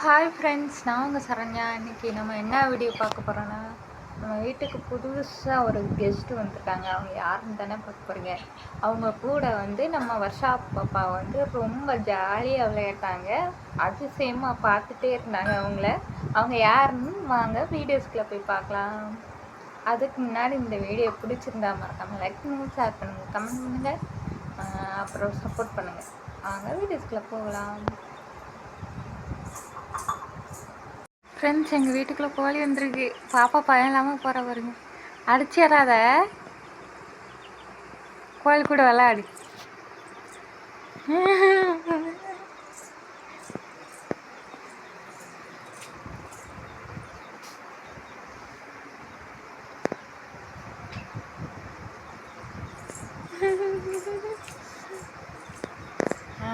Hi friends, நான் உங்கள் சரண்யா. இன்றைக்கி நம்ம என்ன வீடியோ பார்க்க போகிறோன்னா, நம்ம வீட்டுக்கு புதுசாக ஒரு கெஸ்ட்டு வந்துருக்காங்க. அவங்க யாருன்னு தானே பார்க்க போகிறீங்க. அவங்க கூட நம்ம வர்ஷா பாப்பா ரொம்ப ஜாலியாக விளையாட்டாங்க. அதிசயமாக பார்த்துட்டே இருந்தாங்க அவங்க யாருன்னு வாங்க வீடியோஸ்குள்ளே போய் பார்க்கலாம். அதுக்கு முன்னாடி இந்த வீடியோ பிடிச்சிருந்தா மறக்காமல் லைக் பண்ணுங்கள், ஷேர் பண்ணுங்கள், கமெண்ட் பண்ணுங்கள், அப்புறம் சப்போர்ட் பண்ணுங்கள். வாங்க வீடியோஸ்குள்ளே போகலாம். ஃப்ரெண்ட்ஸ், எங்கள் வீட்டுக்குள்ளே கோழி வந்துருக்கு. பாப்பா பயம் இல்லாமல் போகிற பாருங்க. அடிச்சிடாத, கோழி கூட விளையாடு.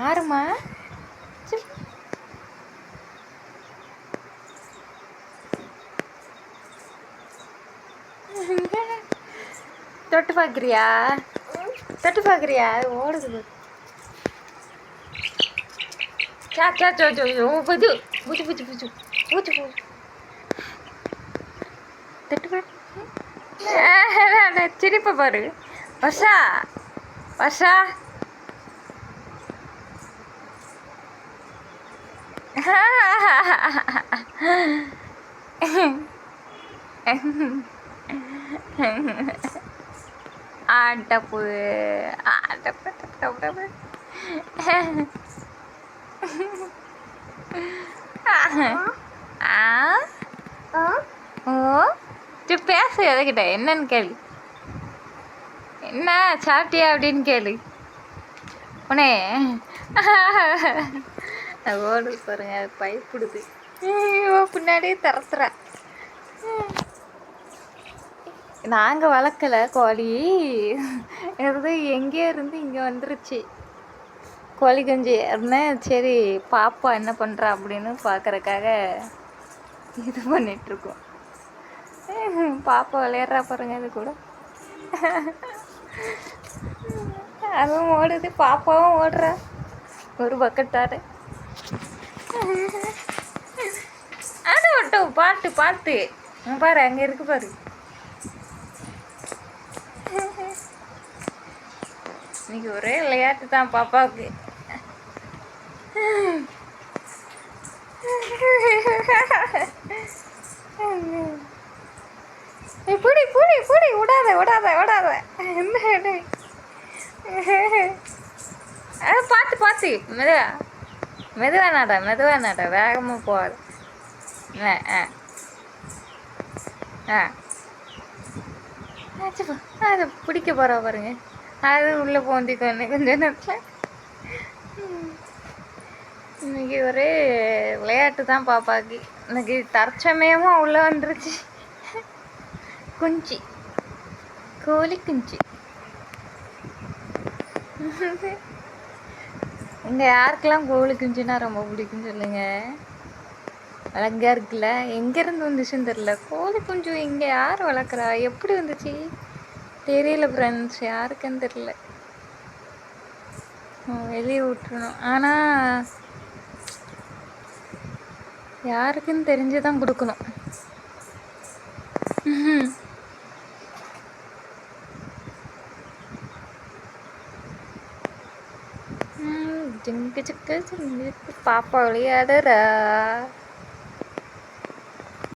ஆறுமா தொட்டு பார்க்குறியா? தொட்டு பார்க்குறியா? ஓடுது. சா சா சோ சோ புது புது புது புது பூச்சு பூ தொட்டு பாரு. சிரிப்பை பாரு. வர்ஷா வர்ஷா ஆட்டப்பு ஆட்டப்பு டப்பு பேச எதுக்கிட்ட என்னன்னு கேளு. என்ன சாப்பிட்டியா அப்படின்னு கேளு. உனே ஓடு பாருங்க, பயப்படுது. பின்னாடியே தரத்துறா. நாங்கள் வளர்க்கலை கோழி, எங்கேயோ இருந்து இங்கே வந்துருச்சு கோழி குஞ்சு. அப்படின்னா சரி பாப்பா என்ன பண்ணுறா அப்படின்னு பார்க்குறக்காக இது பண்ணிகிட்ருக்கோம். பாப்பா விளையாடுறா பாருங்க அது கூட. அதுவும் ஓடுது, பாப்பாவும் ஓடுறா ஒரு பக்கத்தாரு. அது மட்டும் பார்த்து பார்த்து பாரு, அங்கே இருக்கு பாரு. இன்னைக்கு ஒரே விளையாட்டு தான் பாப்பாவுக்கு. புடி புடி புடி, விடாத விடாத விடாத. என்ன பார்த்து பார்த்து மெதுவா மெதுவா நாடா, மெதுவா நாடா, வேகமாக போகாது. அதை பிடிக்க போகிறா பாருங்க. அது உள்ளே போந்திக்கொண்டு கொஞ்ச நேரத்தில். இன்னைக்கு ஒரே விளையாட்டு தான் பாப்பாக்கு. இன்னைக்கு தற்சமயமாக உள்ளே வந்துருச்சு குஞ்சு, கோழி குஞ்சு. இங்கே யாருக்கெல்லாம் கோழி குஞ்சுன்னா ரொம்ப பிடிக்குன்னு சொல்லுங்க. அழகா இருக்குல்ல. எங்கேருந்து வந்துச்சுன்னு தெரில கோழி குஞ்சு. இங்கே யார் வளர்க்குறா? எப்படி வந்துச்சு தெரியல ஃப்ரெண்ட்ஸ், யாருக்குன்னு தெரில. வெளியே விட்டுறணும், ஆனால் யாருக்குன்னு தெரிஞ்சுதான் கொடுக்கணும். ஜிங்கு சிக்கு பாப்பா விளையாடுறா.